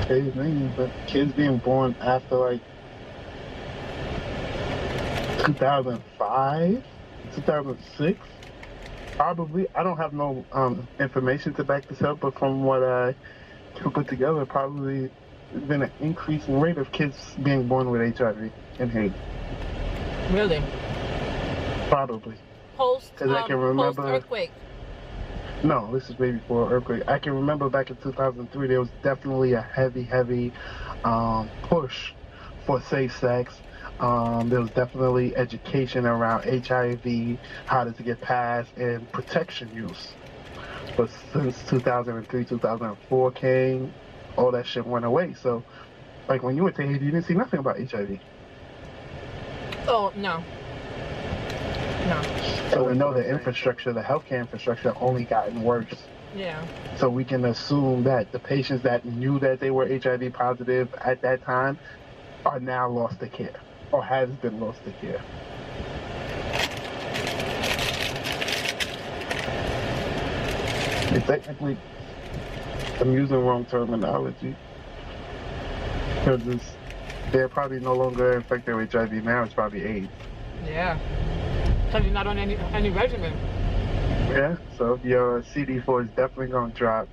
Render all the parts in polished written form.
crazy thing, but kids being born after like 2005, 2006, probably. I don't have no information to back this up, but from what I can put together, probably there's been an increasing rate of kids being born with HIV in Haiti. Really? Probably. Post earthquake. No, this is way before earthquake. I can remember back in 2003, there was definitely a heavy push for safe sex. There was definitely education around HIV, how to get past, and protection use. But since 2003, 2004 came, all that shit went away. So, like when you went to Haiti, you didn't see nothing about HIV. Oh, no. No. So we know the infrastructure, the healthcare infrastructure, only gotten worse. Yeah. So we can assume that the patients that knew that they were HIV positive at that time are now lost to care, or has been lost to care. Technically, I'm using wrong terminology because they're probably no longer infected with HIV now. It's probably AIDS. Yeah. Because you're not on any regimen. Yeah, so your CD4 is definitely going to drop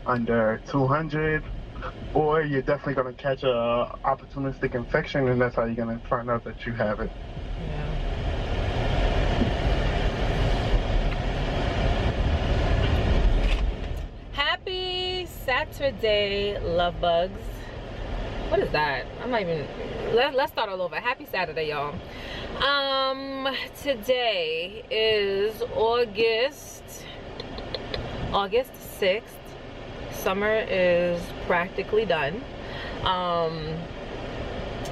under 200, or you're definitely going to catch a opportunistic infection, and that's how you're going to find out that you have it. Yeah. Happy Saturday, love bugs. What is that? I'm not even. Let's start all over. Happy Saturday, y'all. Today is August 6th. Summer is practically done.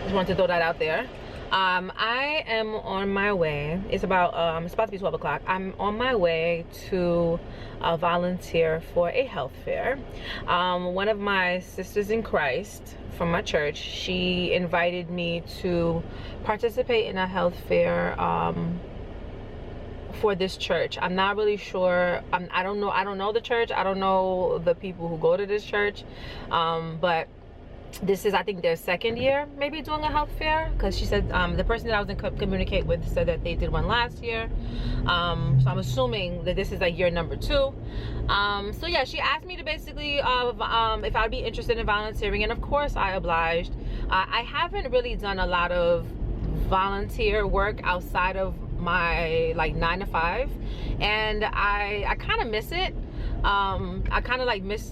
Just wanted to throw that out there. I am on my way. It's about to be 12 o'clock. I'm on my way to volunteer for a health fair. One of my sisters in Christ from my church, she invited me to participate in a health fair for this church. I'm not really sure. I don't know the church. I don't know the people who go to this church, but this is, I think, their second year maybe doing a health fair, because she said the person that I was in communicate with said that they did one last year. So I'm assuming that this is like year number 2. So yeah, she asked me to basically if I'd be interested in volunteering, and of course I obliged. I haven't really done a lot of volunteer work outside of my like 9 to 5, and I kind of miss it. I kind of like miss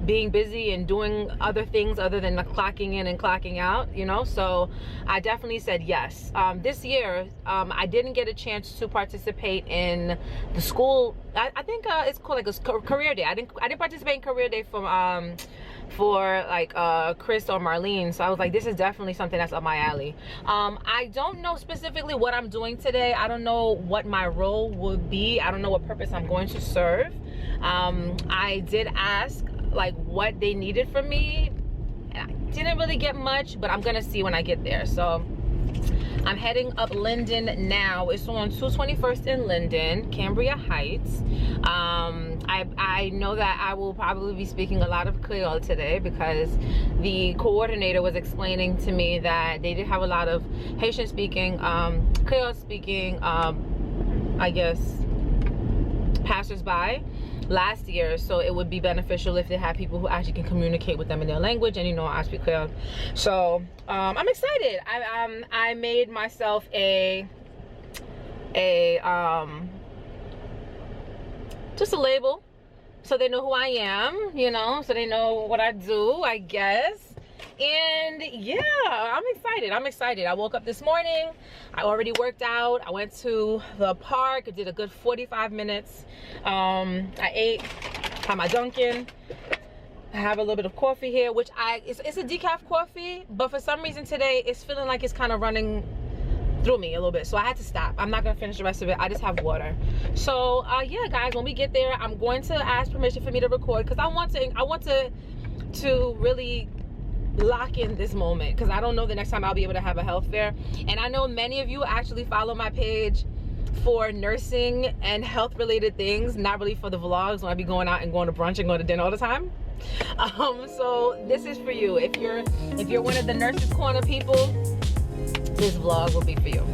being busy and doing other things other than like clocking in and clocking out, you know. So I definitely said yes. This year I didn't get a chance to participate in the school. I think it's called like a career day. I didn't participate in career day for like Chris or Marlene. So I was like, this is definitely something that's up my alley. I don't know specifically what I'm doing today. I don't know what my role would be. I don't know what purpose I'm going to serve. I did ask like what they needed from me, and I didn't really get much, but I'm gonna see when I get there. So I'm heading up Linden now. It's on 221st in Linden, Cambria Heights. I know that I will probably be speaking a lot of Creole today, because the coordinator was explaining to me that they did have a lot of Haitian speaking, Creole speaking, I guess, passersby last year. So it would be beneficial if they have people who actually can communicate with them in their language, and you know I speak Creole. So I'm excited. I made myself just a label so they know who I am, you know, so they know what I do, I guess. And yeah, I'm excited. I woke up this morning, I already worked out, I went to the park, I did a good 45 minutes. I ate, had my Dunkin', I have a little bit of coffee here, which it's a decaf coffee, but for some reason today it's feeling like it's kind of running through me a little bit, so I had to stop. I'm not gonna finish the rest of it. I just have water. So yeah guys, when we get there, I'm going to ask permission for me to record, because I want to really lock in this moment, because I don't know the next time I'll be able to have a health fair. And I know many of you actually follow my page for nursing and health related things, not really for the vlogs when I be going out and going to brunch and going to dinner all the time. So this is for you. If you're one of the Nurses Corner people, this vlog will be for you.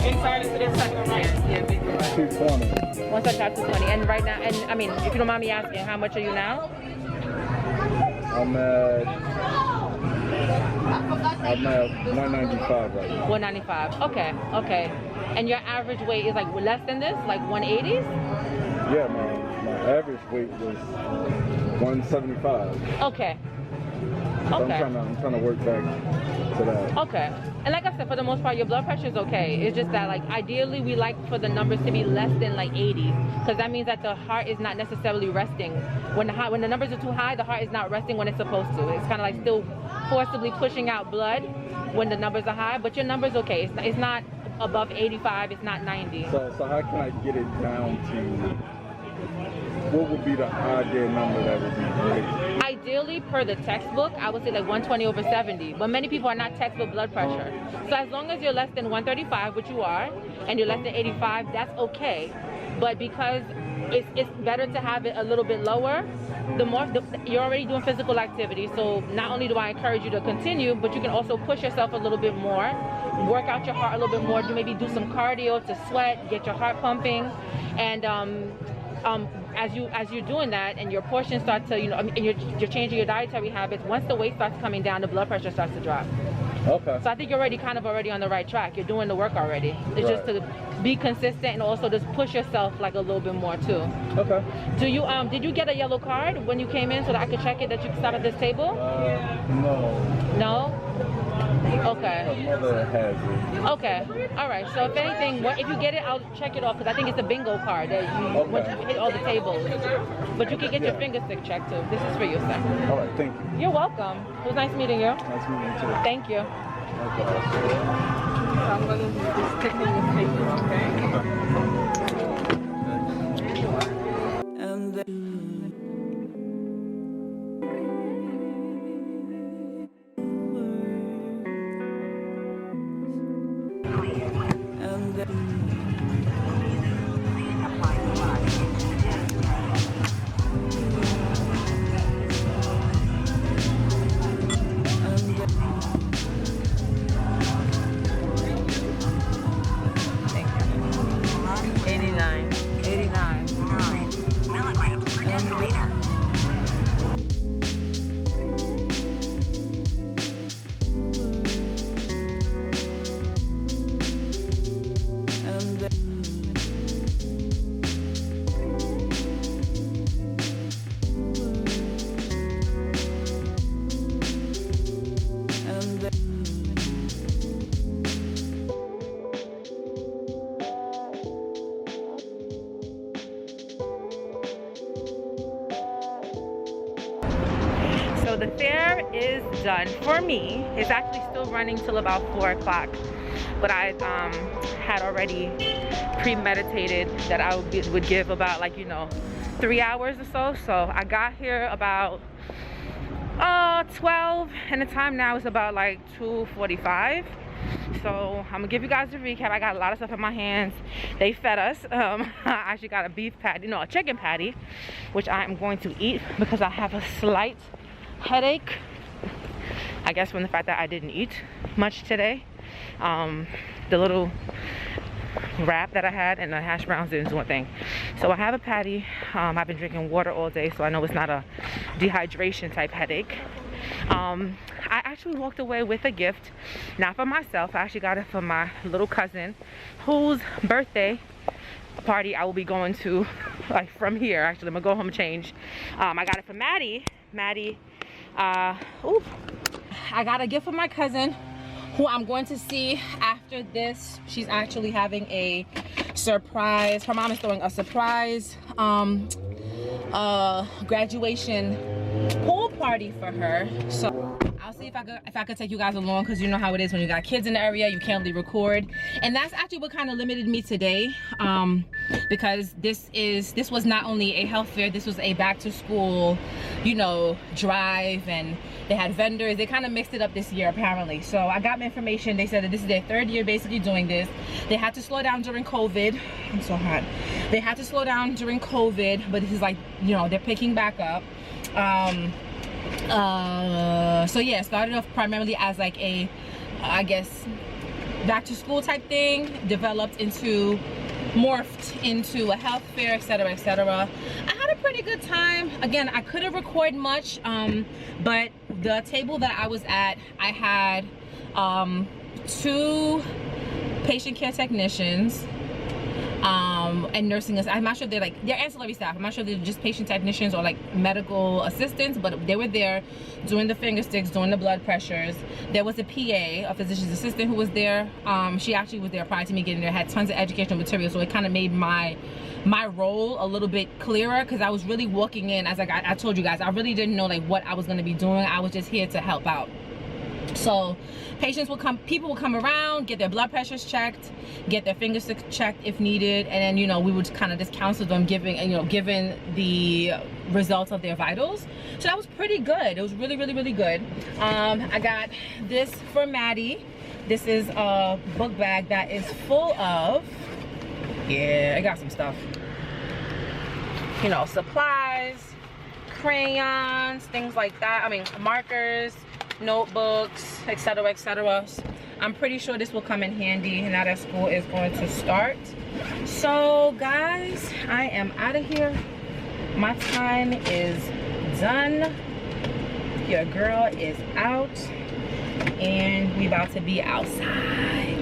Inside is the second, right? Yeah, 220. Once I got to 20, and right now, and I mean, if you don't mind me asking, how much are you now? I'm at 195 right now. 195. Okay, okay. And your average weight is like less than this, like 180s? Yeah, my average weight was 175. Okay. So Okay. I'm trying to work back to that. Okay. And like I said, for the most part, your blood pressure is okay. It's just that, like, ideally, we like for the numbers to be less than like 80, because that means that the heart is not necessarily resting. When the numbers are too high, the heart is not resting when it's supposed to. It's kind of like still forcibly pushing out blood when the numbers are high. But your number's okay. It's not above 85. It's not 90. So how can I get it down to? What would be the ideal number that would be great? Ideally, per the textbook, I would say like 120 over 70. But many people are not textbook blood pressure. So as long as you're less than 135, which you are, and you're less than 85, that's okay. But because it's better to have it a little bit lower, you're already doing physical activity. So not only do I encourage you to continue, but you can also push yourself a little bit more, work out your heart a little bit more, maybe do some cardio to sweat, get your heart pumping, and as you're doing that and your portions start to, and you're changing your dietary habits, once the weight starts coming down, the blood pressure starts to drop. Okay. So I think you're already on the right track. You're doing the work already. It's just to be consistent and also just push yourself like a little bit more too. Okay. Did you get a yellow card when you came in so that I could check it that you could stop at this table? No. No? Okay. My mother has it. Okay. All right. So if anything, if you get it, I'll check it off because I think it's a bingo card that once you hit all the tables. But you can get your finger stick checked too. This is for you, sir. All right. Thank you. You're welcome. It was nice meeting you. Nice meeting you too. Thank you. Okay. So I'm going to be just taking your paper, okay? And then So the fair is done for me. It's actually still running till about 4 o'clock. But I had already premeditated that I would give about like, you know, 3 hours or so. So I got here about 12, and the time now is about like 2:45. So I'm gonna give you guys a recap. I got a lot of stuff in my hands. They fed us. I actually got a beef patty, no, a chicken patty, which I am going to eat because I have a slight headache, I guess from the fact that I didn't eat much today. The little wrap that I had and the hash browns didn't do a thing. So I have a patty. I've been drinking water all day, so I know it's not a dehydration type headache. I actually walked away with a gift, not for myself. I actually got it for my little cousin, whose birthday party I will be going to, like from here. Actually, I'm gonna go home and change. I got it for Maddie. I got a gift for my cousin, who I'm going to see after this. She's actually having a surprise. Her mom is throwing a surprise graduation pool party for her. So I'll see if I could take you guys along, because you know how it is when you got kids in the area, you can't really record. And that's actually what kind of limited me today, because this was not only a health fair, this was a back to school, you know, drive, and they had vendors. They kind of mixed it up this year apparently. So I got my information. They said that this is their 3rd year basically doing this. They had to slow down during COVID. I'm so hot. They had to slow down during COVID, but this is like, you know, they're picking back up. So yeah, started off primarily as like a, I guess, back to school type thing, morphed into a health fair, etc., etc. I had a pretty good time. Again, I couldn't record much, but the table that I was at, I had 2 patient care technicians, and nursing. I'm not sure they're ancillary staff. I'm not sure they're just patient technicians or like medical assistants, but they were there doing the finger sticks, doing the blood pressures. There was a PA, a physician's assistant, who was there. She actually was there prior to me getting there, had tons of educational material, so it kind of made my role a little bit clearer, because I was really walking in as like I told you guys, I really didn't know like what I was going to be doing. I was just here to help out. So patients will come, people will come around, get their blood pressures checked, get their finger sticks checked if needed, and then, you know, we would kind of just counsel them, given the results of their vitals. So that was pretty good. It was really, really, really good. I got this for Maddie. This is a book bag that is full of, yeah, I got some stuff, you know, supplies, crayons, things like that. I mean, markers, notebooks, etc., etc. I'm pretty sure this will come in handy now that school is going to start. So guys, I am out of here. My time is done. Your girl is out, and we about to be outside.